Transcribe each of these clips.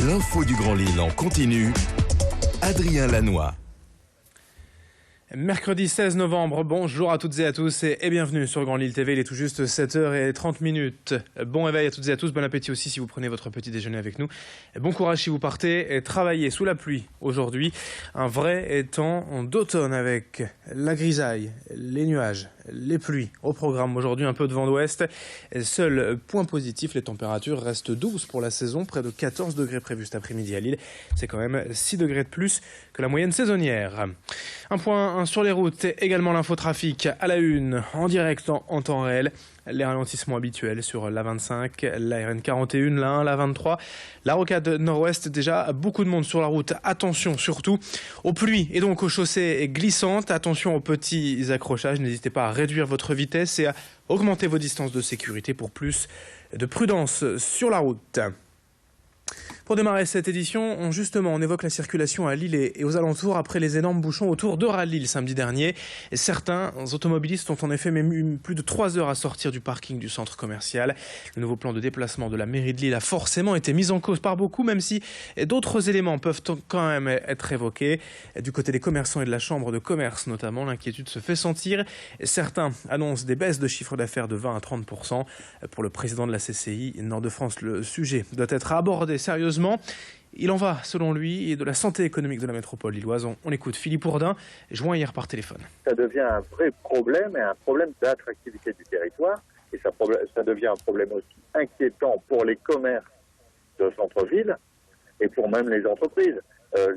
L'info du Grand Lille en continu. Adrien Lanois. Mercredi 16 novembre, bonjour à toutes et à tous et bienvenue sur Grand Lille TV, il est tout juste 7h30. Bon réveil à toutes et à tous, bon appétit aussi si vous prenez votre petit déjeuner avec nous. Bon courage si vous partez travailler sous la pluie aujourd'hui. Un vrai temps d'automne avec la grisaille, les nuages, les pluies. Au programme aujourd'hui un peu de vent d'ouest. Seul point positif, les températures restent douces pour la saison, près de 14 degrés prévus cet après-midi à Lille. C'est quand même 6 degrés de plus que la moyenne saisonnière. Un point sur les routes, également l'infotrafic à la une, en direct en temps réel. Les ralentissements habituels sur l'A25, la RN41, la 1, la 23, la rocade nord-ouest, déjà beaucoup de monde sur la route. Attention surtout aux pluies et donc aux chaussées glissantes. Attention aux petits accrochages, n'hésitez pas à réduire votre vitesse et à augmenter vos distances de sécurité pour plus de prudence sur la route. Pour démarrer cette édition, on évoque la circulation à Lille et aux alentours après les énormes bouchons autour d'Euralia samedi dernier. Et certains automobilistes ont en effet même eu plus de 3 heures à sortir du parking du centre commercial. Le nouveau plan de déplacement de la mairie de Lille a forcément été mis en cause par beaucoup, même si d'autres éléments peuvent quand même être évoqués. Du côté des commerçants et de la chambre de commerce notamment, l'inquiétude se fait sentir. Certains annoncent des baisses de chiffre d'affaires de 20 à 30%. Pour le président de la CCI Nord-de-France, le sujet doit être abordé sérieusement. Il en va, selon lui, de la santé économique de la métropole lilloise. On écoute Philippe Ourdin, joint hier par téléphone. Ça devient un vrai problème et un problème d'attractivité du territoire. Et ça devient un problème aussi inquiétant pour les commerces de centre-ville et pour même les entreprises.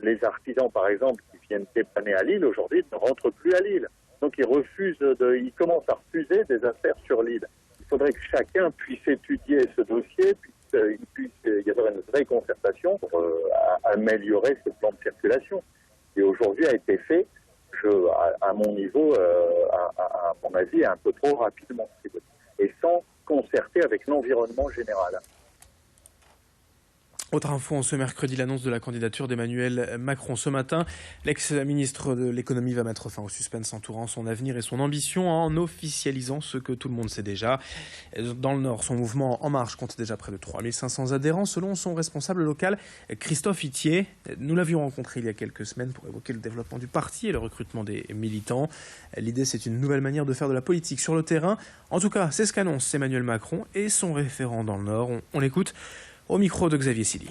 Les artisans, par exemple, qui viennent dépanner à Lille, aujourd'hui, ne rentrent plus à Lille. Donc ils commencent à refuser des affaires sur Lille. Il faudrait que chacun puisse étudier ce dossier, il puisse y avoir une vraie concertation pour améliorer ce plan de circulation qui aujourd'hui a été fait, à mon niveau, à mon avis, un peu trop rapidement et sans concerter avec l'environnement général. Autre info en ce mercredi, l'annonce de la candidature d'Emmanuel Macron ce matin. L'ex-ministre de l'économie va mettre fin au suspense entourant son avenir et son ambition en officialisant ce que tout le monde sait déjà. Dans le Nord, son mouvement En Marche compte déjà près de 3500 adhérents selon son responsable local Christophe Itier. Nous l'avions rencontré il y a quelques semaines pour évoquer le développement du parti et le recrutement des militants. L'idée, c'est une nouvelle manière de faire de la politique sur le terrain. En tout cas, c'est ce qu'annonce Emmanuel Macron et son référent dans le Nord. On l'écoute au micro de Xavier Silly.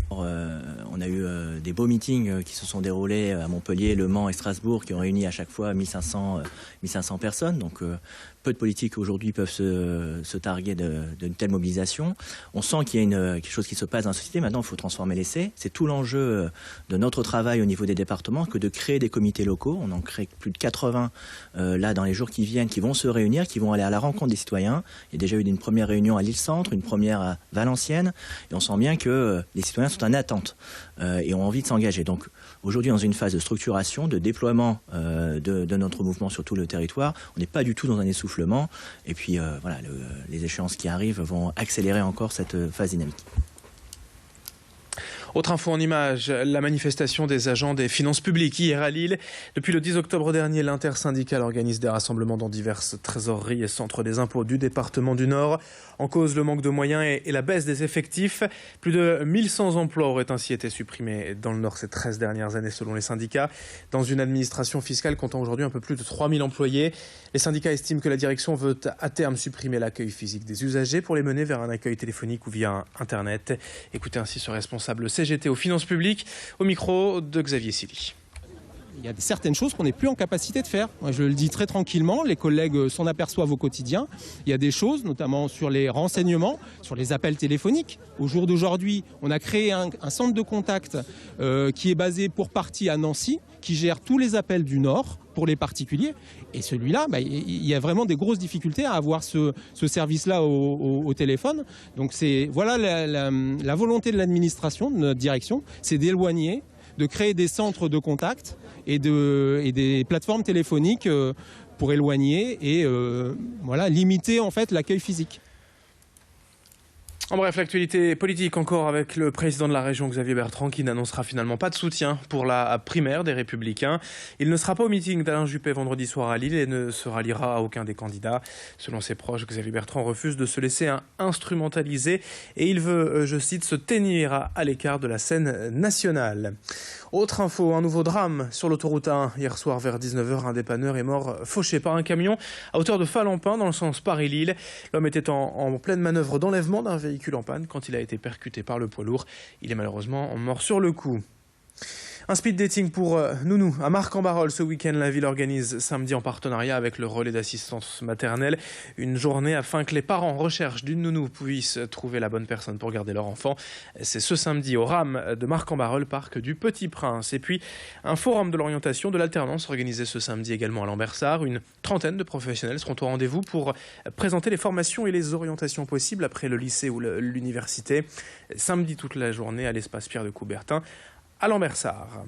On a eu des beaux meetings qui se sont déroulés à Montpellier, Le Mans et Strasbourg qui ont réuni à chaque fois 1500 personnes. Donc peu de politiques aujourd'hui peuvent se targuer d'une telle mobilisation. On sent qu'il y a quelque chose qui se passe dans la société. Maintenant, il faut transformer l'essai. C'est tout l'enjeu de notre travail au niveau des départements que de créer des comités locaux. On en crée plus de 80 là dans les jours qui viennent, qui vont se réunir, qui vont aller à la rencontre des citoyens. Il y a déjà eu une première réunion à Lille-Centre, une première à Valenciennes. Et on sent bien que les citoyens sont en attente et ont envie de s'engager. Donc aujourd'hui, dans une phase de structuration, de déploiement de notre mouvement sur tout le territoire, on n'est pas du tout dans un essoufflement. Et puis voilà, les échéances qui arrivent vont accélérer encore cette phase dynamique. Autre info en images, la manifestation des agents des finances publiques hier à Lille. Depuis le 10 octobre dernier, l'intersyndicale organise des rassemblements dans diverses trésoreries et centres des impôts du département du Nord. En cause, le manque de moyens et la baisse des effectifs. Plus de 1100 emplois auraient ainsi été supprimés dans le Nord ces 13 dernières années selon les syndicats. Dans une administration fiscale comptant aujourd'hui un peu plus de 3000 employés, les syndicats estiment que la direction veut à terme supprimer l'accueil physique des usagers pour les mener vers un accueil téléphonique ou via Internet. Écoutez ainsi ce responsable CGT aux finances publiques au micro de Xavier Silly. Il y a certaines choses qu'on n'est plus en capacité de faire. Moi, je le dis très tranquillement, les collègues s'en aperçoivent au quotidien. Il y a des choses, notamment sur les renseignements, sur les appels téléphoniques. Au jour d'aujourd'hui, on a créé un centre de contact qui est basé pour partie à Nancy, qui gère tous les appels du Nord pour les particuliers. Et celui-là, il y a vraiment des grosses difficultés à avoir ce service-là au téléphone. Donc voilà la volonté de l'administration, de notre direction, c'est d'éloigner, de créer des centres de contact et des plateformes téléphoniques pour éloigner et limiter en fait l'accueil physique. En bref, l'actualité politique encore avec le président de la région Xavier Bertrand qui n'annoncera finalement pas de soutien pour la primaire des Républicains. Il ne sera pas au meeting d'Alain Juppé vendredi soir à Lille et ne se ralliera à aucun des candidats. Selon ses proches, Xavier Bertrand refuse de se laisser instrumentaliser et il veut, je cite, se tenir à l'écart de la scène nationale. Autre info, un nouveau drame sur l'autoroute A1. Hier soir vers 19h, un dépanneur est mort fauché par un camion à hauteur de Falampin dans le sens Paris-Lille. L'homme était en pleine manœuvre d'enlèvement d'un véhicule en panne quand il a été percuté par le poids lourd. Il est malheureusement mort sur le coup. Un speed dating pour Nounou à Marcq-en-Barœul. Ce week-end, la ville organise samedi en partenariat avec le relais d'assistance maternelle une journée afin que les parents en recherche d'une nounou puissent trouver la bonne personne pour garder leur enfant. C'est ce samedi au RAM de Marcq-en-Barœul, parc du Petit Prince. Et puis, un forum de l'orientation de l'alternance organisé ce samedi également à Lambersart. Une trentaine de professionnels seront au rendez-vous pour présenter les formations et les orientations possibles après le lycée ou l'université. Samedi toute la journée à l'espace Pierre de Coubertin à Lambersart.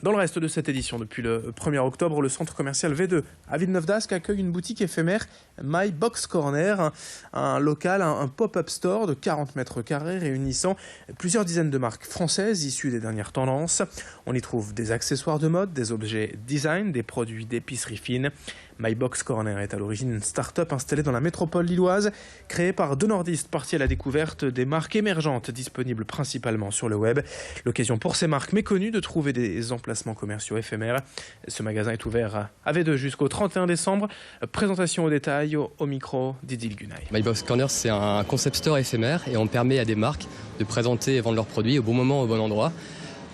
Dans le reste de cette édition, depuis le 1er octobre, le centre commercial V2 à Villeneuve-d'Ascq accueille une boutique éphémère My Box Corner, un local, un pop-up store de 40 mètres carrés réunissant plusieurs dizaines de marques françaises issues des dernières tendances. On y trouve des accessoires de mode, des objets design, des produits d'épicerie fine. My Box Corner est à l'origine une start-up installée dans la métropole lilloise, créée par deux nordistes partis à la découverte des marques émergentes disponibles principalement sur le web. L'occasion pour ces marques méconnues de trouver des emplacements commerciaux éphémères. Ce magasin est ouvert à V2 jusqu'au 31 décembre. Présentation au détail au micro d'Idil Gunay. My Box Corner, c'est un concept store éphémère et on permet à des marques de présenter et vendre leurs produits au bon moment, au bon endroit,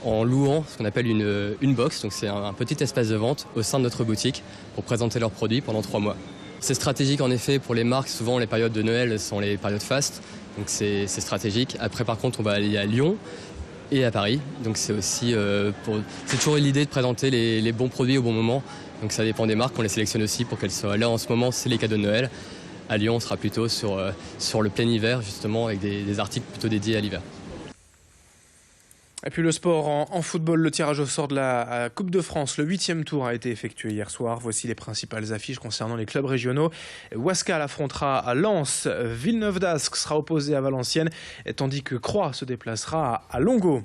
en louant ce qu'on appelle une box, donc c'est un petit espace de vente au sein de notre boutique pour présenter leurs produits pendant 3 mois. C'est stratégique en effet pour les marques, souvent les périodes de Noël sont les périodes fastes, donc c'est stratégique. Après par contre on va aller à Lyon et à Paris, donc c'est aussi c'est toujours l'idée de présenter les bons produits au bon moment, donc ça dépend des marques, on les sélectionne aussi pour qu'elles soient là. En ce moment c'est les cadeaux de Noël, à Lyon on sera plutôt sur le plein hiver justement avec des articles plutôt dédiés à l'hiver. Et puis le sport en football, le tirage au sort de la Coupe de France, le 8e tour a été effectué hier soir. Voici les principales affiches concernant les clubs régionaux. Wascal affrontera à Lens, Villeneuve-d'Ascq sera opposé à Valenciennes, tandis que Croix se déplacera à Longo.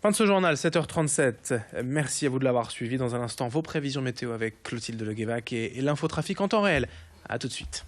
Fin de ce journal, 7h37. Merci à vous de l'avoir suivi. Dans un instant, vos prévisions météo avec Clotilde Leguévac et l'infotrafic en temps réel. A tout de suite.